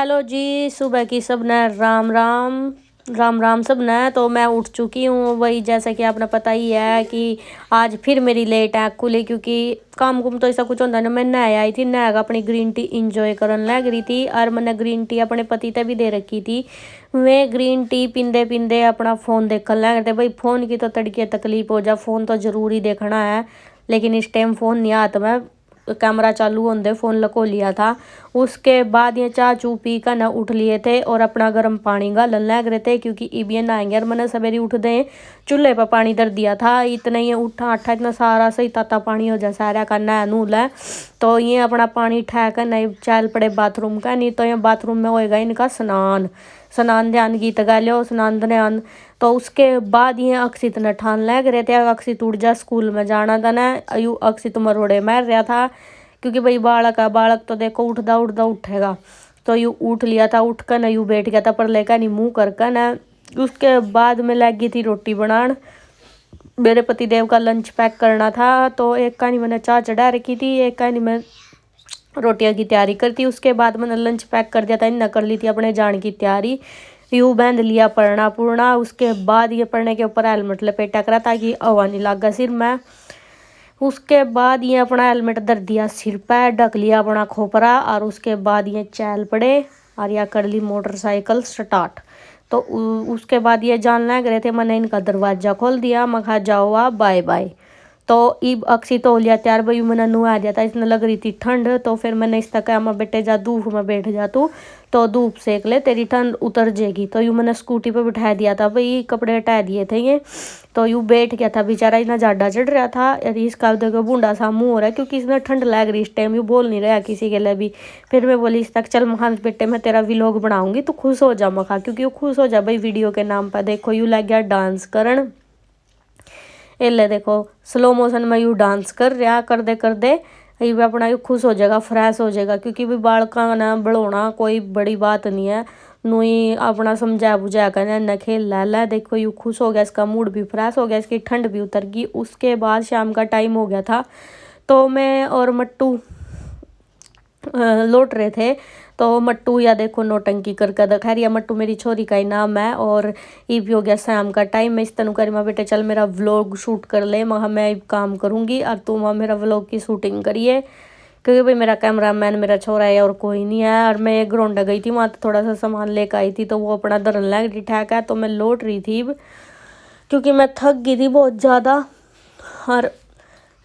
Hello जी, सुबह की सब ने राम राम। राम राम सब ने। तो मैं उठ चुकी हूँ, वही जैसा कि आपने पता ही है कि आज फिर मेरी लेट आँख खुली क्योंकि काम कुम तो ऐसा कुछ होता ना। मैं नहा आई थी, नहा अपनी ग्रीन टी इंजॉय करने लग रही थी और मैंने ग्रीन टी अपने पति ते भी दे रखी थी। वे ग्रीन टी पींदे पींदे अपना फ़ोन देखने लग रहे थे। भाई फ़ोन की तो तड़के तकलीफ हो जा, फ़ोन तो ज़रूरी देखना है, लेकिन इस टाइम फ़ोन नहीं हाथ में, कैमरा चालू होंदे फ़ोन लको लिया था। उसके बाद ये चाय चू पी कर ना उठ लिए थे और अपना गर्म पानी गालन लग रहे थे क्योंकि इबियन नहाएंगे। और मैंने सवेरे उठ दे चूल्हे पर पानी धर दिया था। इतना ही उठा अठा इतना सारा सही ताता पानी हो जाए सारा का नहा नूल है। तो ये अपना पानी ठहकर नहीं चल पड़े बाथरूम का, नहीं तो ये बाथरूम में होएगा इनका स्नान। स्नान ध्यान गीत गा लो, स्नान ध्यान। तो उसके बाद ये अक्षित न ठान लग रहे थे, अक्षित उठ जा स्कूल में जाना था ना। यू अक्षित मरोड़े मार रहा था क्योंकि भाई बालक है, बालक तो देखो उठदा उठदा उठेगा। तो यू उठ लिया था, उठ कर ना यू बैठ गया था पर लेकर नहीं मुँह कर ना। उसके बाद में लगी थी रोटी बनान। मेरे पति देव का लंच पैक करना था, तो एक कहानी मैंने चाय चढ़ा रखी थी, एक कहानी मैं रोटियां की तैयारी करती। उसके बाद मैंने लंच पैक कर दिया था, इन कर ली थी अपने जान की तैयारी। यू बांध लिया पढ़ना पूर्णा। उसके बाद ये पढ़ने के ऊपर हेलमेट लपेटा करा ताकि हवा नहीं लगा सिर में। उसके बाद ये अपना हेलमेट धर दिया सिर पर, ढक लिया अपना खोपरा और उसके बाद ये चल पड़े और या कर ली मोटरसाइकिल स्टार्ट। तो उसके बाद ये जान लग रहे थे, मैंने इनका दरवाज़ा खोल दिया, मैं कहा जाओ आप बाय बाय। तो इब अक्सी तो हो लिया तैयार, भाई मैंने नुआ दिया था, इसने लग रही थी ठंड। तो फिर मैंने इस तक मैं बेटे जा धूप में बैठ जा तू, तो धूप सेक ले तेरी ठंड उतर जाएगी। तो यूँ मैंने स्कूटी पे बिठा दिया था, भाई कपड़े हटा दिए थे ये। तो यूँ बैठ गया था बेचारा, इतना जाडा चढ़ रहा था। यदि इसका देखो बूढ़ा सा मुँह हो रहा है क्योंकि इसमें ठंड लग रही इस टाइम, यूँ बोल नहीं रहा किसी के लिए भी। फिर मैं बोली इस तक चल मखा बेटे मैं तेरा व्लॉग बनाऊंगी, तू खुश हो जा मखा, क्योंकि वो खुश हो जा भाई वीडियो के नाम पर। देखो यूँ लग गया डांस करन, ले देखो स्लो मोशन में यू डांस कर रहा, कर दे ये भी अपना यू खुश हो जाएगा, फ्रेश हो जाएगा। क्योंकि भी बालका ना बढ़ोना कोई बड़ी बात नहीं है, नुई अपना समझा बुझा कर न खेल ला ला। देखो यू खुश हो गया, इसका मूड भी फ्रेश हो गया, इसकी ठंड भी उतर गई। उसके बाद शाम का टाइम हो गया था, तो मैं और मट्टू लौट रहे थे। तो मट्टू या देखो नौटंकी करके दिखा रही है, मट्टू मेरी छोरी का ही नाम है। और ये भी हो गया शाम का टाइम, मैं इस तनु करी माँ बेटे चल मेरा व्लॉग शूट कर ले, मैं काम करूँगी और तू वहाँ मेरा व्लॉग की शूटिंग करिए, क्योंकि भाई मेरा कैमरामैन मेरा छोरा है और कोई नहीं है। और मैं ग्राउंड गई थी, वहाँ थोड़ा सा सामान लेकर आई थी, तो वो अपना धरन लग रही ठहका है। तो मैं लौट रही थी क्योंकि मैं थक गई थी बहुत ज़्यादा, और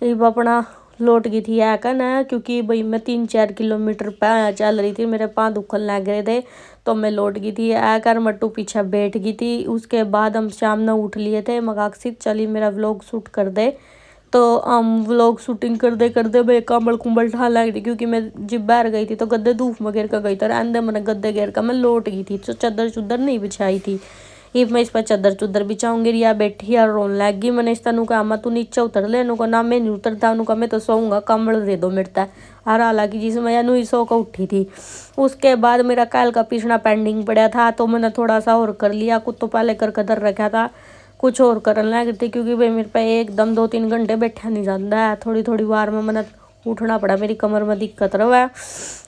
अपना लौट गई थी है ना। क्योंकि भाई मैं 3-4 किलोमीटर पे चल रही थी, मेरे पाँव दुखन लग गए थे, तो मैं लौट गई थी कर मट्टू पीछे बैठ गई थी। उसके बाद हम शाम में उठ लिए थे, मगाक्षित चली मेरा व्लॉग शूट कर दे। तो हम व्लॉग शूटिंग कर दे भाई कम्बल कुंबल ढा लग रही, क्योंकि मैं जब बाहर गई थी तो गद्दे धूप में गिर कर गई थी, अंदर मैंने गद्दे गिर कर मैं लौट गई थी, तो चादर चुदर नहीं बिछाई थी। ये मैं इस पर चादर चुदर बिछाऊंगी, रिया बैठी यार रोन लग गई। मैंने इस तनु कहा अम्मा तू नीचे उतर ले, नुका ना मैं नहीं उतरता, नुका मैं तो सोऊंगा, कंबल दे दो मिटता है। और हालांकि जिसमें या नुई सो को उठी थी। उसके बाद मेरा कल का पीछना पेंडिंग पड़ा था, तो मैंने थोड़ा सा और कर लिया, कुछ तो पहले कर कदर रखा था, कुछ और करने लग रही थी। क्योंकि भाई मेरे पे एकदम 2-3 घंटे बैठा नहीं जाता है, थोड़ी थोड़ी बार में मैंने उठना पड़ा, मेरी कमर में दिक्कत रहा है।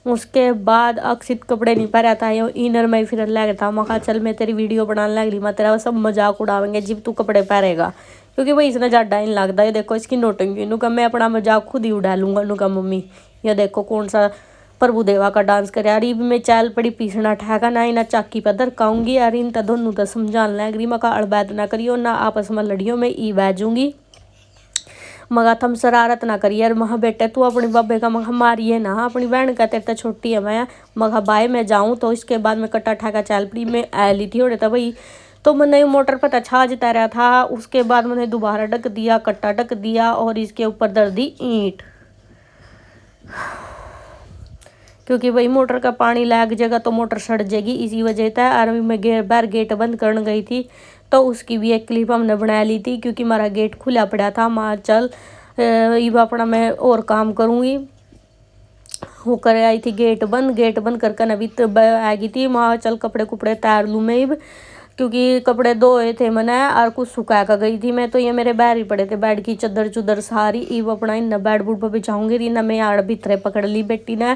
उसके बाद अक्षित कपड़े नहीं पहरा था, ये इनर में फिर लग था। मैं कहा चल मैं तेरी वीडियो बनाने लग रही, मैं तेरा सब मजाक उड़ावेंगे जब तू कपड़े पहरेगा, क्योंकि भाई इसने ज़्यादा ही लगता है। देखो इसकी नोटिंग नु का मैं अपना मजाक खुद ही उड़ा लूँगा। नु का मम्मी ये देखो कौन सा प्रभु देवा का डांस करे। यार मैं चल पड़ी पीछना ठहका ना, इना चाकी पर दरकाऊंगी यार, इन दोनों तो समझाने लग रही। मैं कहा अड़बैत ना करियो ना, आपस में लड़ियो, मैं ई बैजूंगी। मगा थम शरारत ना करिए यार, महा बेटे तू अपनी बब्बे का मगा मारिए ना, अपनी बहन का तेरे तो छोटी है मैं मगा बाय मैं जाऊँ। तो इसके बाद मैं कट्टा ठाका चल पड़ी, मैं आ ली थी था भाई। तो मैंने मोटर पर तो छाजता रहा था। उसके बाद मैंने दोबारा ढक दिया, कट्टा ढक दिया और इसके ऊपर दर दी ईंट, क्योंकि भाई मोटर का पानी लग जाएगा तो मोटर सड़ जाएगी, इसी वजह था। और मैं बाहर गेट बंद करने गई थी, तो उसकी भी एक क्लिप हमने बना ली थी, क्योंकि हमारा गेट खुला पड़ा था। माँ चल ये अपना मैं और काम करूँगी, वो कर आई थी गेट बंद कर कर नबी आ गई थी। माँ चल कपड़े कुपड़े तैर लूँ मैं। क्योंकि कपड़े धोए थे मैंने और कुछ सुखा कर गई थी मैं, तो ये मेरे बाहर ही पड़े थे बेड की चद्दर चुदर सारी। इव अपना इन बेड बुड पर बिछाऊंगी रही ना, मैं आड़ भीतरे पकड़ ली बेटी ने।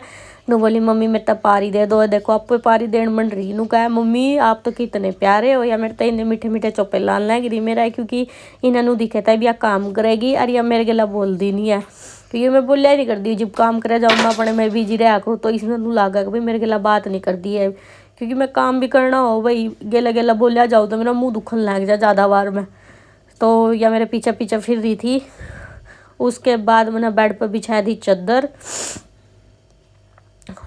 नु बोली मम्मी मेरे तब पारी दे दो, देखो आप पे पारी देन मन रही। नु कहा मम्मी आप तो कितने प्यारे हो, या मेरे तो इन्हें मीठे मीठे चौपे लान लग रही मेरा, क्योंकि इन्हें दिखे था भी काम करेगी और या मेरे गला बोल दी नहीं है, क्योंकि मैं बोलिया ही नहीं कर दी। जब काम करे जाऊँ मैं अपने में बिजी रहा करूँ, तो इसने लगा कि भाई मेरे गला बात नहीं कर दी है, क्योंकि मैं काम भी करना हो भाई गेला गेला बोलिया जाऊँ तो मेरा मुंह दुखन लग जाए ज़्यादा बार में। तो या मेरे पीछे पीछे फिर रही थी। उसके बाद मैंने बेड पर बिछा दी चद्दर,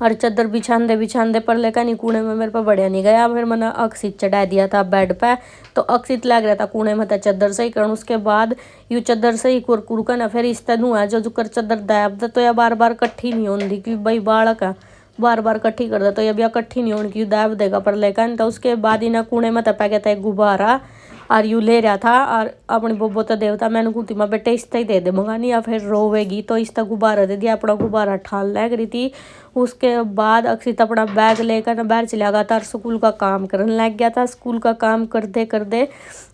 और चद्दर बिछाते पर लेकर नहीं कूड़े में मेरे पर बढ़िया नहीं गया। फिर मैंने अक्सित चढ़ा दिया था बेड पे, तो अक्सित लग रहा था कूड़े में था चद्दर सही कर। उसके बाद यू चद्दर सही कुरकुर का ना फिर इस तरह है जो कर चद्दर दाब दे, तो या बार बार कट्ठी नहीं होती, क्योंकि भाई बालक है बार बार कट्ठी कर दे, तो ये भी कट्ठी नहीं होनी क्यों दाब देगा पर लेकर। तो उसके बाद इन्हें कूड़े में तपा गया था एक गुब्बारा, और यू ले रहा था और अपनी बोबो तो देवता मैंने कुटी मैं बेटे इसता ही दे दे मंगानी या फिर रोवेगी, तो इसका गुब्बारा दे दिया। अपना गुब्बारा ठान लग रही थी। उसके बाद अक्षित अपना बैग लेकर ना बाहर चला गया था और स्कूल का काम करने लग गया था। स्कूल का काम करते करते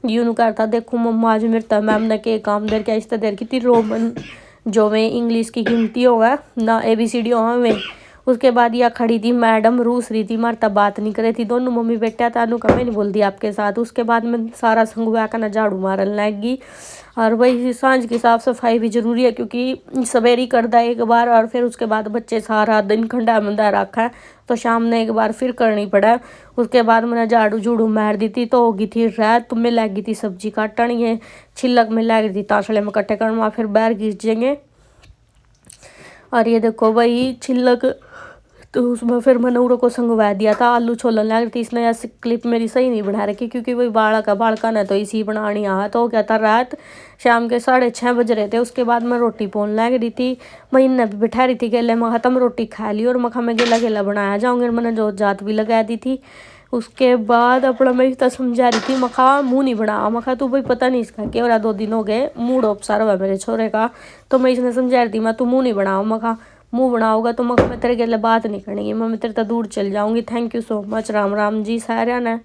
यूँ करता देखो मम्मा आज मेरे मैम ने के काम देर क्या इस देर की थी रोमन जो में इंग्लिश की गिनती होगा ना ABCD हो में। उसके बाद यह खड़ी थी मैडम रूस रही थी मार तब बात नहीं करे थी दोनों मम्मी बेटा था नु कभी नहीं बोल दी आपके साथ। उसके बाद मैं सारा संगवा का ना झाड़ू मारन लग गई। और वही सांझ की साफ़ सफाई भी ज़रूरी है, क्योंकि सवेरी कर दा एक बार और फिर उसके बाद बच्चे सारा दिन खंडा मंदा रखा है, तो शाम ने एक बार फिर करनी पड़ा। उसके बाद मैंने झाड़ू झूड़ू मार दी थी, तो होगी थी रात। तो मैं लग गई थी सब्जी काटन, ये छिलक में लग गई थी तासले में कट्टे करना, फिर बाहर गिर जाएंगे। और ये देखो भाई छिलक, तो उसमें फिर मैंने उड़ो को संगवा दिया था। आलू छोलन लग रही थी। इसने ऐसी क्लिप मेरी सही नहीं बना रखी, क्योंकि वही बालका ने तो इसी बनानी आ। तो क्या था रात शाम के 6:30 बज रहे थे। उसके बाद मैं रोटी पोन लग रही थी। मैं इन्हें भी बैठा रही थी गले में, तुम रोटी खा ली और मखा में गेला गेला बनाया जाऊँगी। मैंने जो जात भी लगा दी थी। उसके बाद अपना मैं इतना समझा रही थी मखा मुँह नहीं बना, मखा तू भाई पता नहीं इसका क्या हो रहा 2 दिन हो गए मूड ऑफ सारा हुआ मेरे छोरे का। तो मैं इसने समझा रही थी मैं तू मुँह नहीं बनाओ, मखा मुँह बनाओगा तो मैं तेरे के लिए बात नहीं करेंगी, मैं तेरे तो दूर चल जाऊँगी। Thank you so much. Ram Ram ji Sara ने।